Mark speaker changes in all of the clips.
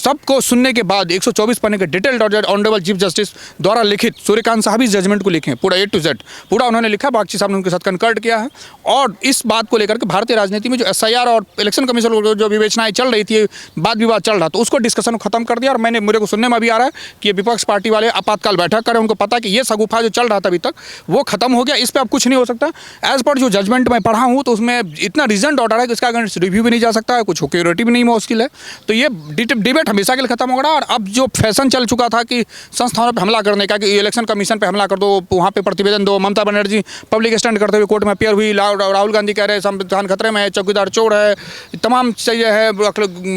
Speaker 1: सबको सुनने के बाद 124 पन्ने के detailed order honourable chief justice द्वारा लिखित सूर्यकांत साहब इस जजमेंट को लिखे, पूरा A to Z पूरा उन्होंने लिखा, बागची साहब ने उनके साथ कंकर्ड किया है। और इस बात को लेकर के भारतीय राजनीति में जो SIR और इलेक्शन कमीशन को जो विवेचनाएं चल रही थी, वाद विवाद चल रहा, तो उसको डिस्कशन खत्म कर दिया। और मेरे को सुनने में भी आ रहा है कि ये विपक्ष पार्टी वाले आपातकाल बैठक करें, उनको पता कि ये सगुफा जो चल रहा था अभी तक वो खत्म हो गया, इस पर अब कुछ नहीं हो सकता। एज पर जो जजमेंट मैं पढ़ा हूँ तो उसमें इतना रीजन ऑर्डर है कि इसका अगर रिव्यू भी नहीं जा सकता है, कुछ सिक्योरिटी भी नहीं मुश्किल है। तो ये डिबेट हमेशा के लिए खत्म हो गया। और अब जो फैशन चल चुका था कि संस्थानों पर हमला करने का, कि इलेक्शन कमीशन पर हमला कर दो, वहाँ पे प्रतिवेदन दो, ममता बनर्जी पब्लिक स्टैंड करते हुए कोर्ट में अपियर हुई, राहुल गांधी कह रहे हैं संविधान खतरे में है, चौकीदार चोर है, तमाम चीज़ें है,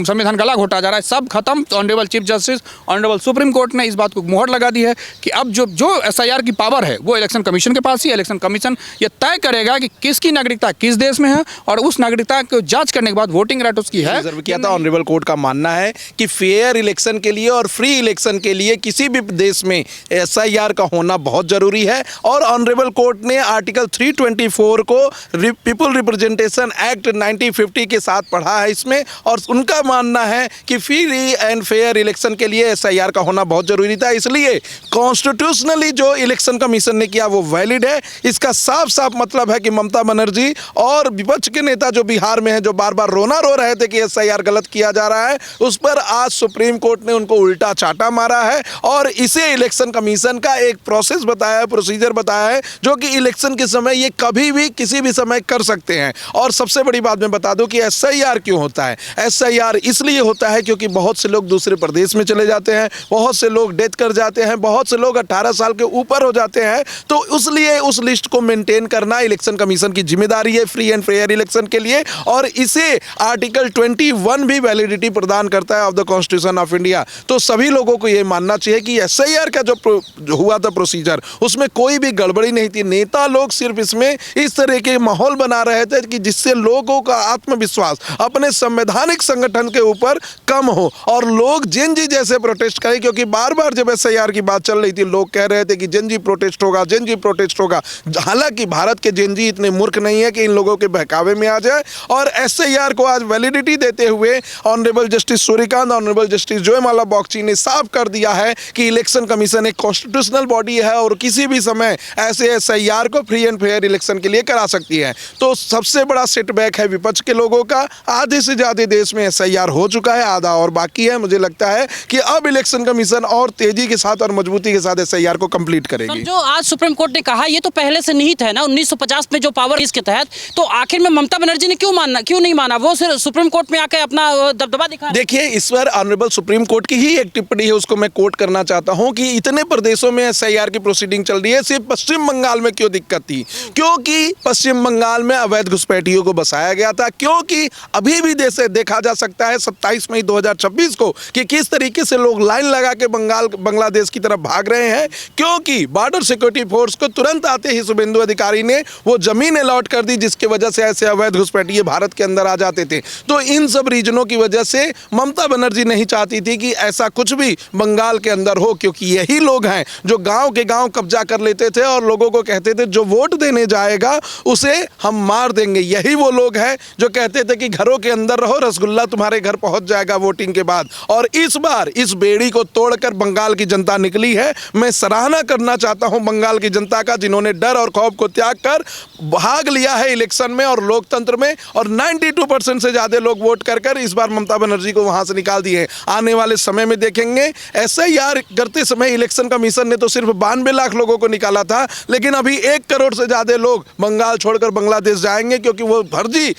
Speaker 1: संविधान गला घोटा जा रहा है, सब खत्म। Honourable chief justice, honourable supreme court ने इस बात को मुहर लगा दी है कि अब जो SIR की पावर है वो इलेक्शन कमीशन के पास ही। इलेक्शन कमीशन ये तय करेगा कि किसकी नागरिकता किस देश में है, और उस नागरिकता को जांच करने के बाद वोटिंग राइट उसकी है।
Speaker 2: किया था ऑनरेबल कोर्ट का मानना है कि फेयर इलेक्शन के लिए और फ्री इलेक्शन के लिए किसी भी देश में SIR का होना बहुत जरूरी है। और ऑनरेबल कोर्ट ने आर्टिकल 324 को पीपल रिप्रेजेंटेशन एक्ट 1950 के साथ पढ़ा है इसमें, और उनका मानना है कि फ्री एंड फेयर इलेक्शन के लिए SIR का होना बहुत जरूरी था। इसलिए कॉन्स्टिट्यूशनली जो इलेक्शन कमीशन ने किया वो वैलिड है। इसका साफ साफ मतलब है कि ममता बनर्जी और विपक्ष के नेता जो बिहार में हैं, जो बार बार रोना रो रहे थे कि SIR गलत किया जा रहा है, उस पर आज सुप्रीम कोर्ट ने उनको उल्टा चाटा मारा है। और इसे इलेक्शन कमीशन का एक प्रोसेस बताया है, प्रोसीजर बताया है, जो कि इलेक्शन के समय ये कभी भी किसी भी समय कर सकते हैं। और सबसे बड़ी बात मैं बता दूं कि SIR क्यों होता है। SIR इसलिए होता है क्योंकि बहुत से लोग दूसरे प्रदेश में चले जाते हैं, बहुत से लोग डेथ कर जाते हैं, बहुत से लोग 18 साल के ऊपर हो जाते हैं। तो इसलिए उस लिस्ट को मेंटेन करना इलेक्शन कमीशन की जिम्मेदारी है फ्री एंड फेयर इलेक्शन के लिए। और इसे आर्टिकल 21 भी वैलिडिटी प्रदान करता है of the constitution of India. तो सभी लोगों को यह मानना चाहिए कि SIR का जो हुआ था प्रोसीजर, उसमें कोई भी गड़बड़ी नहीं थी। नेता लोग सिर्फ इसमें इस तरह के माहौल बना रहे थे कि जिससे लोगों का आत्मविश्वास अपने संवैधानिक संगठन के ऊपर कम हो और लोग जेनजी जैसे प्रोटेस्ट करें। क्योंकि बार बार जब SIR की बात चल रही थी, लोग कह रहे थे कि जेनजी प्रोटेस्ट होगा, जेनजी प्रोटेस्ट होगा। हालांकि भारत के जेनजी इतने मूर्ख नहीं है कि इन लोगों के बहकावे में आ जाए। और SIR को आज वैलिडिटी देते हुए honourable justice Suryakant, honourable justice जयमाला बागची ने साफ कर दिया है कि इलेक्शन कमीशन एक कॉन्स्टिट्यूशनल बॉडी है और किसी भी समय ऐसे SIR को फ्री एंड फेयर इलेक्शन के लिए करा सकती है। तो सबसे बड़ा सेटबैक है विपक्ष के लोगों का। आधे से ज्यादा देश में SIR हो चुका है, आधा और बाकी है। मुझे लगता है कि अब इलेक्शन कमीशन और तेजी के साथ और मजबूती के साथ SIR को कंप्लीट करेगी।
Speaker 3: जो आज सुप्रीम कोर्ट ने कहा ये तो पहले से निहित है ना, 1950 में जो पावर इसके तहत, तो आखिर में ममता बनर्जी ने क्यों नहीं माना? वो सिर्फ सुप्रीम कोर्ट में आकर अपना दबदबा दिखा।
Speaker 2: देखिए, इस पर ऑनरेबल सुप्रीम कोर्ट की ही एक टिप्पणी है, उसको मैं कोट करना चाहता हूं कि इतने प्रदेशों में SIR की प्रोसीडिंग चल रही है, सिर्फ पश्चिम बंगाल में क्यों दिक्कत थी? क्योंकि पश्चिम बंगाल में अवैध घुसपैठियों को बसाया गया था। क्योंकि अभी भी देखा जा सकता है 27 मई 2026 को कि किस तरीके से लोग लाइन लगा के बांग्लादेश की तरफ भाग रहे हैं। क्योंकि बॉर्डर सिक्योरिटी फोर्स को तुरंत आते ही शुभेंदु अधिकारी ने वो जमीन अलॉट कर दी, जिसकी वजह से ऐसे अवैध घुसपैठिए भारत के अंदर आ जाते थे। तो इन सब रीजनों की वजह से ममता बनर्जी नहीं चाहती थी कि ऐसा कुछ भी बंगाल के अंदर हो, क्योंकि यही लोग हैं जो गांव के गांव कब्जा कर लेते थे और लोगों को कहते थे जो वोट देने जाएगा उसे हम मार देंगे। यही वो लोग हैं जो कहते थे कि घरों के अंदर रहो, रसगुल्ला तुम्हारे घर पहुंच जाएगा वोटिंग के बाद। और इस बार इस बेड़ी को तोड़कर बंगाल की जनता निकली है। मैं सराहना करना चाहता हूं बंगाल की जनता का, जिन्होंने डर और खौफ को त्याग कर भाग लिया है इलेक्शन में और लोकतंत्र में। और 92% से ज्यादा लोग वोट कर इस बार ममता बनर्जी को वहां से निकाल दिए। आने वाले समय में देखेंगे SIR करते समय इलेक्शन कमीशन ने तो सिर्फ 92 लाख लोगों को निकाला था, लेकिन अभी 1 करोड़ से ज्यादा लोग बंगाल छोड़कर बांग्लादेश जाएंगे, क्योंकि वो फर्जी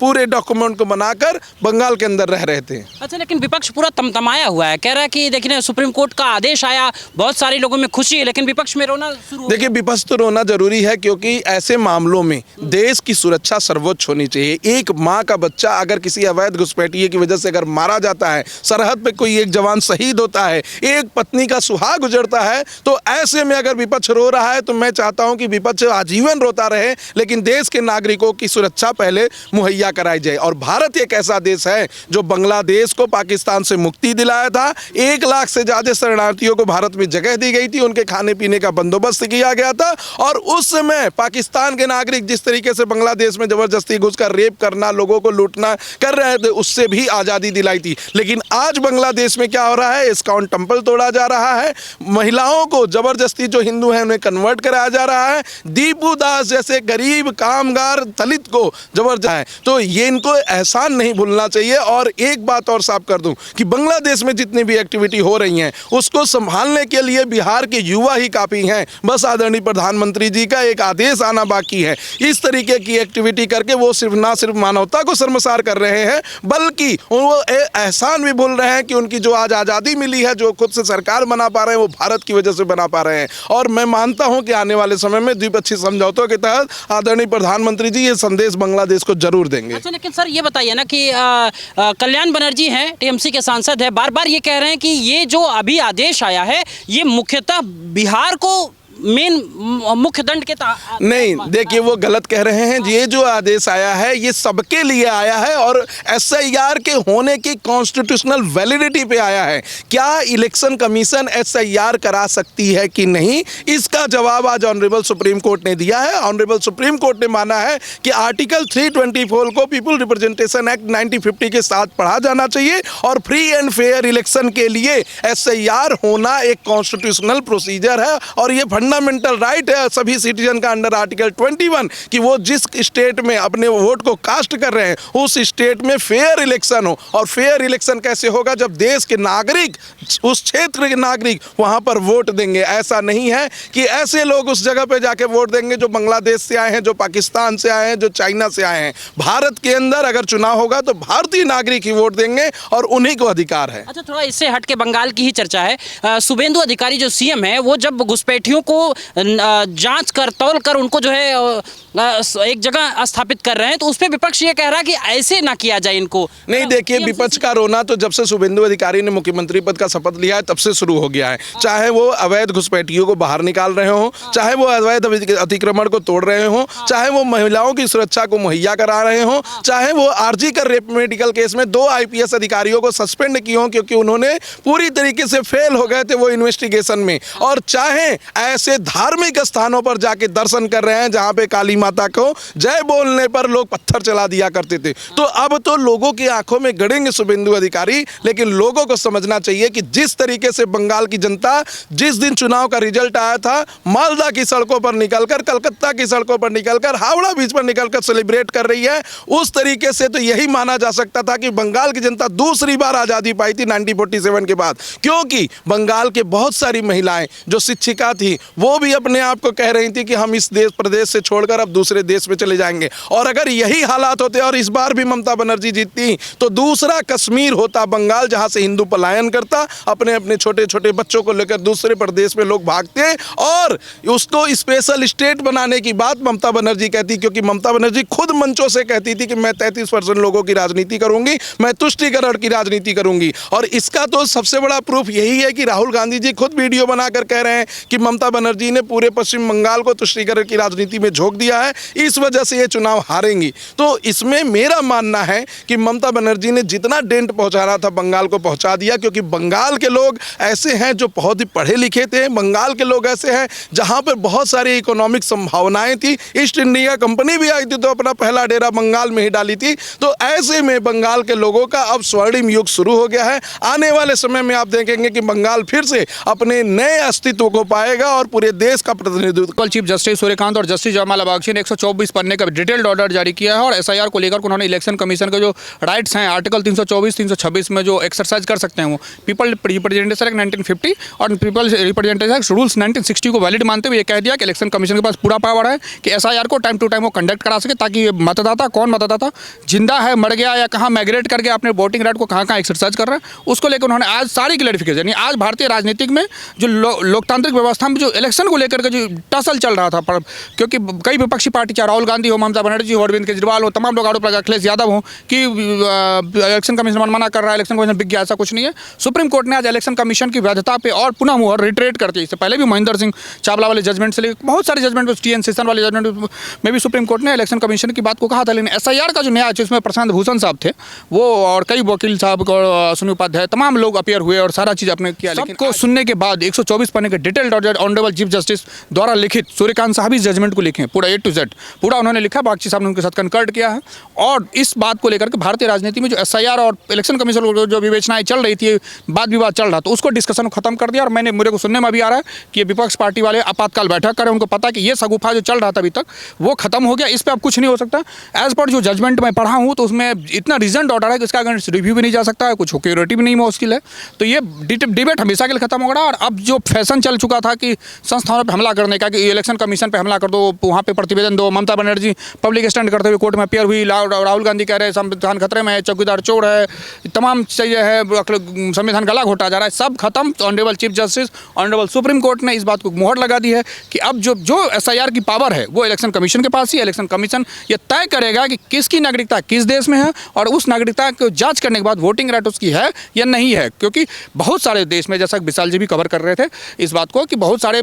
Speaker 2: पूरे डॉक्यूमेंट को बनाकर बंगाल के अंदर रह रहे थे।
Speaker 3: अच्छा, लेकिन विपक्ष पूरा तमतमाया हुआ है, कह रहा है कि देखिए सुप्रीम कोर्ट का आदेश आया, बहुत सारे लोगों में खुशी है, लेकिन विपक्ष में रोना शुरू।
Speaker 2: देखिए, विपक्ष तो रोना जरूरी है, क्योंकि ऐसे मामलों में देश की सुरक्षा सर्वोच्च होनी चाहिए। एक माँ का बच्चा अगर किसी अवैध घुसपैठिए की वजह से अगर मारा जाता है, सरहद पे कोई एक जवान शहीद होता है, एक पत्नी का सुहाग गुजरता है, तो ऐसे में अगर विपक्ष रो रहा है तो मैं चाहता हूं कि विपक्ष आजीवन रोता रहे, लेकिन देश के नागरिकों की सुरक्षा पहले मुहैया कराई जाए। और भारत एक ऐसा देश है जो बांग्लादेश को पाकिस्तान से मुक्ति दिलाया था। 1 लाख से ज्यादा शरणार्थियों को भारत में जगह दी गई थी, उनके खाने पीने का बंदोबस्त किया गया था। और उस समय पाकिस्तान के नागरिक जिस तरीके से बांग्लादेश में जबरदस्ती घुसकर रेप करना, लोगों को लूटना कर रहे थे, उससे भी आज़ादी दिलाई थी। लेकिन आज बांग्लादेश में क्या हो रहा है, इस्कॉन टेम्पल तोड़ा जा रहा है, महिलाओं को जबरदस्ती जो हिंदू हैं उन्हें कन्वर्ट कराया जा रहा है, दीपू दास जैसे गरीब कामगार दलित को जबरदस्त है। तो ये इनको एहसान नहीं भूलना चाहिए। और एक बात और साफ कर दूं कि बांग्लादेश में जितनी भी एक्टिविटी हो रही हैं उसको संभालने के लिए बिहार के युवा ही काफ़ी हैं। बस आदरणीय प्रधानमंत्री जी का एक आदेश आना बाकी है। इस तरीके की एक्टिविटी करके वो ना सिर्फ मानवता को शर्मसार कर रहे हैं बल्कि वो एहसान भी भूल रहे हैं कि उनकी जो आज आज़ादी मिली है, जो खुद से सरकार बना पा रहे हैं, वो भारत की वजह से बना पा रहे हैं। और मैं मानता हूं कि आने वाले समय में द्विपक्षीय समझौतों के तहत आदरणीय प्रधानमंत्री जी ये संदेश बांग्लादेश को जरूर देंगे।
Speaker 3: अच्छा, लेकिन सर ये बताइए ना कि कल्याण बनर्जी हैं, टीएमसी के सांसद है, बार बार ये कह रहे हैं कि ये जो अभी आदेश आया है ये मुख्यतः बिहार को मेन मुख्य दंड के
Speaker 2: नहीं, देखिए वो गलत कह रहे हैं। ये जो आदेश आया है ये सबके लिए आया है और एसआईआर के होने की कॉन्स्टिट्यूशनल वैलिडिटी पे आया है। क्या इलेक्शन कमीशन एसआईआर करा सकती है कि नहीं, इसका जवाब आज ऑनरेबल सुप्रीम कोर्ट ने दिया है। ऑनरेबल सुप्रीम कोर्ट ने माना है कि आर्टिकल 324 को पीपल रिप्रेजेंटेशन एक्ट 1950 के साथ पढ़ा जाना चाहिए और फ्री एंड फेयर इलेक्शन के लिए एसआईआर होना एक कॉन्स्टिट्यूशनल प्रोसीजर है और ये फंडामेंटल राइट है सभी सिटीजन का अंडर आर्टिकल 21 कि वो जिस स्टेट में अपने वोट को कास्ट कर रहे हैं उस स्टेट में फेयर इलेक्शन हो। और फेयर इलेक्शन कैसे होगा, जब देश के नागरिक, उस क्षेत्र के नागरिक वहां पर वोट देंगे। ऐसा नहीं है कि ऐसे लोग उस जगह पे जाके वोट देंगे जो बांग्लादेश से आए हैं, जो पाकिस्तान से आए हैं, जो चाइना से आए हैं। भारत के अंदर अगर चुनाव होगा तो भारतीय नागरिक ही वोट देंगे और उन्हीं को अधिकार है।
Speaker 3: अच्छा, थोड़ा इससे हट के बंगाल की ही चर्चा है। शुभेंदु अधिकारी जो सीएम है वो जब घुसपैठियों को जांच कर तौल कर उनको जो है एक जगह स्थापित कर रहे हैं तो उस पर विपक्ष ये कह रहा है कि ऐसे ना किया जाए इनको।
Speaker 2: नहीं, देखिए विपक्ष का रोना तो जब से शुभेंदु अधिकारी ने मुख्यमंत्री पद का शपथ लिया है तब से शुरू हो गया है। चाहे वो अवैध घुसपैठियों को बाहर निकाल रहे हो, चाहे वो अवैध अतिक्रमण को तोड़ रहे हो, चाहे वो महिलाओं की सुरक्षा को मुहैया करा रहे हो, चाहे वो आरजी कर रेप मेडिकल केस में 2 IPS अधिकारियों को सस्पेंड किए हो क्योंकि उन्होंने पूरी तरीके से फेल हो गए थे वो इन्वेस्टिगेशन में, और चाहे ऐसे धार्मिक स्थानों पर जाके दर्शन कर रहे हैं जहां पे काली माता को जय बोलने पर लोग पत्थर चला दिया करते थे। तो अब तो लोगों की आंखों में गड़ेंगे शुभेंदु अधिकारी। लेकिन लोगों को समझना चाहिए कि जिस तरीके से बंगाल की जनता जिस दिन चुनाव का रिजल्ट आया था मालदा की सड़कों पर निकलकर, कलकत्ता की सड़कों पर निकलकर, हावड़ा बीच पर निकलकर सेलिब्रेट कर रही है, उस तरीके से तो यही माना जा सकता था कि बंगाल की जनता दूसरी बार आज़ादी पाई थी 1947 के बाद। क्योंकि बंगाल के बहुत सारी महिलाएं जो शिक्षिका थी वो भी अपने आप को कह रही थी कि हम इस देश प्रदेश से छोड़कर अब दूसरे देश में चले जाएंगे। और अगर यही हालात होते और इस बार भी ममता बनर्जी जीतती तो दूसरा कश्मीर होता बंगाल, जहां से हिंदू पलायन करता, अपने अपने छोटे छोटे बच्चों को लेकर दूसरे प्रदेश में लोग भागते और उसको स्पेशल स्टेट बनाने की बात ममता बनर्जी कहती। क्योंकि ममता बनर्जी खुद मंचों से कहती थी कि मैं 33% लोगों की राजनीति करूंगी, मैं तुष्टीकरण की राजनीति करूंगी। और इसका तो सबसे बड़ा प्रूफ यही है कि राहुल गांधी जी खुद वीडियो बनाकर कह रहे हैं कि ममता बनर्जी ने पूरे पश्चिम बंगाल को तुष्टीकरण की राजनीति में झोंक दिया है, इस वजह से ये चुनाव हारेंगी। तो इसमें मेरा मानना है कि ममता बनर्जी ने जितना डेंट पहुंचाना था बंगाल को पहुंचा दिया। क्योंकि बंगाल के लोग ऐसे हैं जो बहुत ही पढ़े लिखे थे, बंगाल के लोग ऐसे हैं जहां पर बहुत सारी इकोनॉमिक संभावनाएं थी। ईस्ट इंडिया कंपनी भी आई थी तो अपना पहला डेरा बंगाल में ही डाली थी। तो ऐसे में बंगाल के लोगों का अब स्वर्णिम युग शुरू हो गया है। आने वाले समय में आप देखेंगे कि बंगाल फिर से अपने नए अस्तित्व को पाएगा और पूरे देश का प्रतिनिधित्व।
Speaker 1: चीफ जस्टिस सूर्यकांत और जस्टिस जयमाला बख्शी ने 124 पन्ने का डिटेल्ड ऑर्डर जारी किया है और एसआईआर को लेकर उन्होंने इलेक्शन कमीशन के जो राइट्स हैं आर्टिकल 324, 326 में जो एक्सरसाइज कर सकते हैं वो पीपल रिप्रेजेंटेशन एक्ट 1950 और पीपल रिप्रेजेंटेशन एक्ट रूल्स 1960 को वैलिड मानते हुए ये कह दिया कि इलेक्शन कमीशन के पास पूरा पावर है कि एसआईआर को टाइम टू टाइम वो कंडक्ट करा सके ताकि मतदाता कौन मतदाता जिंदा है, मर गया या कहाँ माइग्रेट करके अपने वोटिंग राइट को कहाँ एक्सरसाइज कर रहा है उसको लेकर उन्होंने आज सारी क्लैरिफिकेशन, यानी आज भारतीय राजनीतिक में जो लोकतांत्रिक व्यवस्था में जो इलेक्शन को लेकर के जो टसल चल रहा था, क्योंकि कई विपक्षी पार्टी चाहे राहुल गांधी हो, ममता बनर्जी हो, अरविंद केजरीवाल हो, तमाम लोग आरोप लगा, अखिलेश यादव हो कि इलेक्शन कमीशन मनमाना कर रहा है, इलेक्शन कमीशन बिक गया, ऐसा कुछ नहीं है। सुप्रीम कोर्ट ने आज इलेक्शन कमीशन की वैधता पे और पुनः मुहर रिट्रेट करती है। इससे पहले भी महेंद्र सिंह चावला वाले जजमेंट से लेकर बहुत सारे जजमेंट, TN सेशन वाले जजमेंट में भी सुप्रीम कोर्ट ने इलेक्शन कमीशन की बात को कहा था। लेकिन एसआईआर का जो न्याय जिसमें प्रशांत भूषण साहब थे वो और कई वकील साहब सुनील उपाध्याय तमाम लोग अपियर हुए और सारा चीज़ अपने किया। लेकिन को सुनने के बाद 124 पन्ने के detailed order honourable chief justice द्वारा लिखित सूर्यकांत साहब इस जजमेंट को लिखे हैं, पूरा A to Z पूरा उन्होंने लिखा, बागची साहब ने उनके साथ कंकर्ड किया है। और इस बात को लेकर के भारतीय राजनीति में जो SIR और इलेक्शन कमीशन को जो विवेचनाएं चल रही थी, वाद विवाद चल रहा, तो उसको डिस्कशन खत्म कर दिया। और मेरे को सुनने में भी आ रहा है कि ये विपक्ष पार्टी वाले आपातकाल बैठक करें, उनको पता है कि ये सगुफा जो चल रहा था अभी तक वो खत्म हो गया, इस पर अब कुछ नहीं हो सकता। एज पर जो जजमेंट मैं पढ़ा हूँ तो उसमें इतना रीजन ऑर्डर है कि इसका अगर रिव्यू भी नहीं जा सकता है, कुछ सिक्योरिटी भी नहीं मुश्किल है। तो ये डिबेट हमेशा के लिए खत्म हो गया। और अब जो फैशन चल चुका था कि संस्थानों पर हमला करने का, कि इलेक्शन कमीशन पर हमला कर दो, वहाँ पे प्रतिवेदन दो, ममता बनर्जी पब्लिक स्टैंड करते हुए कोर्ट में अपियर हुई, राहुल गांधी कह रहे हैं संविधान खतरे में है, चौकीदार चोर है, तमाम चीज़ें है, संविधान गला घोटा जा रहा है, सब खत्म। तो honourable chief justice, honourable supreme court ने इस बात को मुहर लगा दी है कि अब जो SIR की पावर है वो इलेक्शन कमीशन के पास ही। इलेक्शन कमीशन ये तय करेगा कि किसकी नागरिकता किस देश में है, और उस नागरिकता को जांच करने के बाद वोटिंग राइट उसकी है या नहीं है। क्योंकि बहुत सारे देश में, जैसा विशाल जी भी कवर कर रहे थे इस बात को, कि बहुत सारे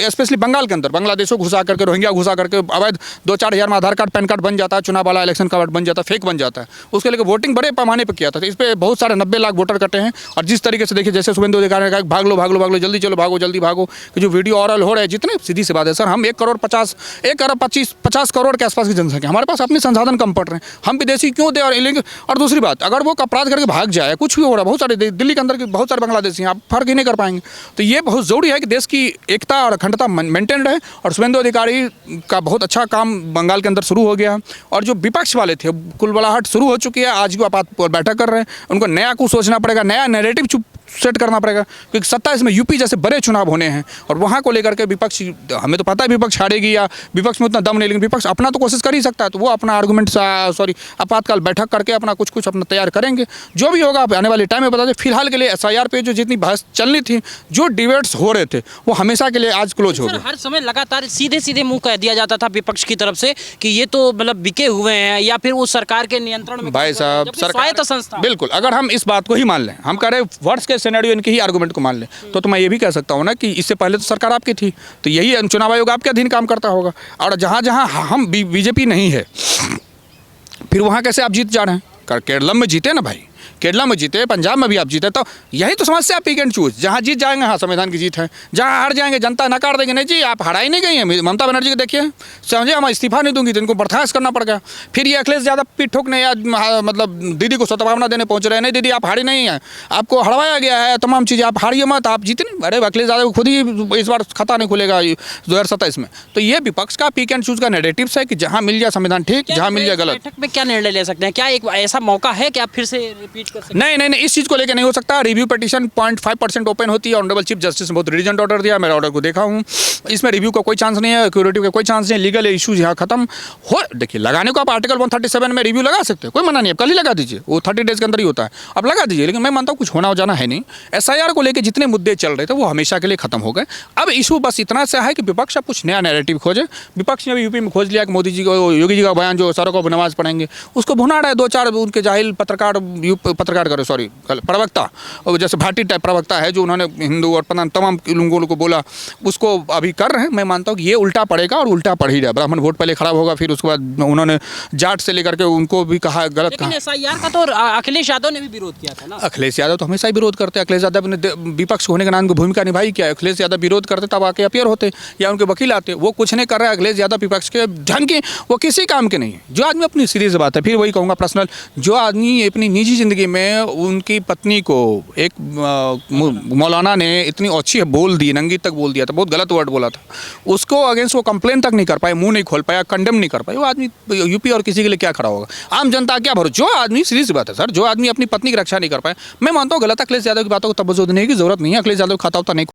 Speaker 1: स्पेशली बंगाल के अंदर बांग्लादेशों को घुसा करके, रोहिंग्या घुसा करके अवैध 2-4 हज़ार में आधार कार्ड पैन कार्ड बन जाता है, चुनाव वाला इलेक्शन कार्ड बन जाता है, फेक बन जाता है। उसके लिए वोटिंग बड़े पैमाने पर किया था। इस पर बहुत सारे 90 लाख वोटर कटे हैं। और जिस तरीके से देखिए, जैसे शुभेंदु अधिकारी ने कहा भाग लो जल्दी चलो, भागो जल्दी भागो, कि जो वीडियो वायरल हो रहे हैं, जितने सीधी सी बात है सर, हम 1 करोड़ 50 करोड़ के आसपास की जनसंख्या, हमारे पास अपने संसाधन कम पड़ रहे हैं, हम विदेशी क्यों दे और दूसरी बात, अगर वो अपराध करके भाग जाए, कुछ भी हो रहा है, बहुत सारे दिल्ली के अंदर के बहुत सारे बांग्लादेशी हैं, आप फर्क ही नहीं कर पाएंगे। तो ये बहुत ज़रूरी है कि देश की एकता और अखंडता मेंटेन रहे। और शुभेंदु अधिकारी का बहुत अच्छा काम बंगाल के अंदर शुरू हो गया। और जो विपक्ष वाले थे, कुलबलाहट शुरू हो चुकी है, आज की आपात बैठक कर रहे हैं, उनको नया कुछ सोचना पड़ेगा, नया नैरेटिव सेट करना पड़ेगा। क्योंकि 27 में यूपी जैसे बड़े चुनाव होने हैं, और वहाँ को लेकर के विपक्ष, हमें तो पता है विपक्ष हारेगी या विपक्ष में उतना दम नहीं, लेकिन विपक्ष अपना तो कोशिश कर ही सकता है। तो वो अपना आर्गूमेंट आपातकाल बैठक करके अपना कुछ अपना तैयार करेंगे। जो भी होगा आने वाले टाइम में बता दें। फिलहाल के लिए SIR पे जो जितनी बहस चलनी थी, जो डिबेट्स हो रहे थे, वो हमेशा के लिए आज क्लोज हो गए।
Speaker 3: हर समय लगातार सीधे मुंह कह दिया जाता था विपक्ष की तरफ से कि ये तो मतलब बिके हुए हैं, या फिर वो सरकार के नियंत्रण में।
Speaker 1: भाई साहब,
Speaker 3: स्वायत्त संस्था,
Speaker 1: बिल्कुल, अगर हम इस बात को ही मान लें, हम कह रहे हैं वर्ष के सिनेरियो इनके ही आर्गूमेंट को मान लें, तो मैं ये भी कह सकता हूँ ना कि इससे पहले तो सरकार आपकी थी, तो यही चुनाव आयोग आपके अधीन काम करता होगा। और जहाँ हम बीजेपी नहीं है, फिर वहाँ कैसे आप जीत जा रहे हैं? केरल में जीते ना भाई, केरला में जीते, पंजाब में भी आप जीते, तो यही तो समस्या पिक एंड चूज। जहाँ जीत जाएंगे, हाँ संविधान की जीत है, जहाँ हार जाएंगे जनता नकार देंगे, नहीं जी आप हारा ही नहीं गई हैं। ममता बनर्जी को देखिए, समझे हम इस्तीफा नहीं दूंगी तो इनको बर्खास्त करना पड़ गया। फिर ये अखिलेश यादव पीठ ठोकने या मतलब दीदी को सद्भावना देने पहुंच रहे हैं, नहीं दीदी आप हारी नहीं है, आपको हड़वाया गया है, तमाम चीज़ें, आप हारिए मत, आप जीते नहीं। अरे अखिलेश यादव खुद ही इस बार खाता नहीं खुलेगा 2027 में। तो ये विपक्ष का पिक एंड चूज का नेगेटिव है कि जहाँ मिल जाए संविधान ठीक, जहाँ मिल जाए गलत।
Speaker 3: बैठक में क्या निर्णय ले सकते हैं? क्या एक ऐसा मौका है कि आप फिर से रिपीट कर सकते हैं?
Speaker 1: नहीं, इस चीज़ को लेकर नहीं हो सकता। रिव्यू पिटीशन 0.5% ओपन होती है। ऑनरेबल चीफ जस्टिस ने बहुत रीजन ऑर्डर दिया, मेरा ऑर्डर को देखा हूँ, इसमें रिव्यू का कोई चांस नहीं है, सिक्योरिटी का कोई चांस नहीं है, लीगल इश्यूज यहाँ खत्म हो। देखिए, लगाने को आप आर्टिकल 137 में रिव्यू लगा सकते हैं, कोई मना नहीं है, कल ही लगा दीजिए, वो 30 डेज के अंदर ही होता है, अब लगा दीजिए। लेकिन मैं मानता हूँ कुछ होना हो जाना है नहीं। SIR को लेकर जितने मुद्दे चल रहे थे वो हमेशा के लिए खत्म हो गए। अब इशू बस इतना सा है कि विपक्ष अब कुछ नया नैरेटिव खोजे। विपक्ष ने भी यूपी में खोज लिया कि मोदी जी को, योगी जी का बयान जो सड़कों पर नमाज पढ़ेंगे, उसको भुना रहा है 2-4 उनके जाहिल प्रवक्ता, जैसे भाटी टाइप प्रवक्ता है, जो उन्होंने हिंदू और तमाम लोगों को बोला, उसको अभी कर रहे हैं। मैं मानता हूँ कि ये उल्टा पड़ेगा और उल्टा पड़ ही रहा है। ब्राह्मण वोट पहले खराब होगा, फिर उसके बाद उन्होंने जाट से लेकर के उनको भी कहा गलत कहा।
Speaker 3: SIR का तो अखिलेश यादव ने भी विरोध किया था ना।
Speaker 1: अखिलेश यादव तो हमेशा ही विरोध करते हैं। अखिलेश यादव ने विपक्ष होने के नाम की भूमिका निभाई क्या? अखिलेश यादव विरोध करते तब आके अपियर होते या उनके वकील आते, वो कुछ नहीं कर रहा है। अखिलेश यादव विपक्ष के ढंग के, वो किसी काम के नहीं है। जो आदमी अपनी सीरीज बात है, फिर वही कहूँगा पर्सनल, जो आदमी अपनी निजी जिंदगी में उनकी पत्नी को एक मौलाना ने इतनी अच्छी बोल दी, नंगी तक बोल दिया था, बहुत गलत वर्ड बोला था, उसको अगेंस्ट वो कंप्लेन तक नहीं कर पाए, मुंह नहीं खोल पाया, कंडेम नहीं कर पाए, वो आदमी यूपी और किसी के लिए क्या खड़ा होगा? आम जनता क्या भरोसा? जो आदमी, सीरीज बात है सर, जो आदमी अपनी पत्नी की रक्षा नहीं कर पाए, मैं मानता हूँ गलत। अखिलेश यादव की बातों को तवज्जो देने की जरूरत नहीं है। अखिलेश यादव खाता होता नहीं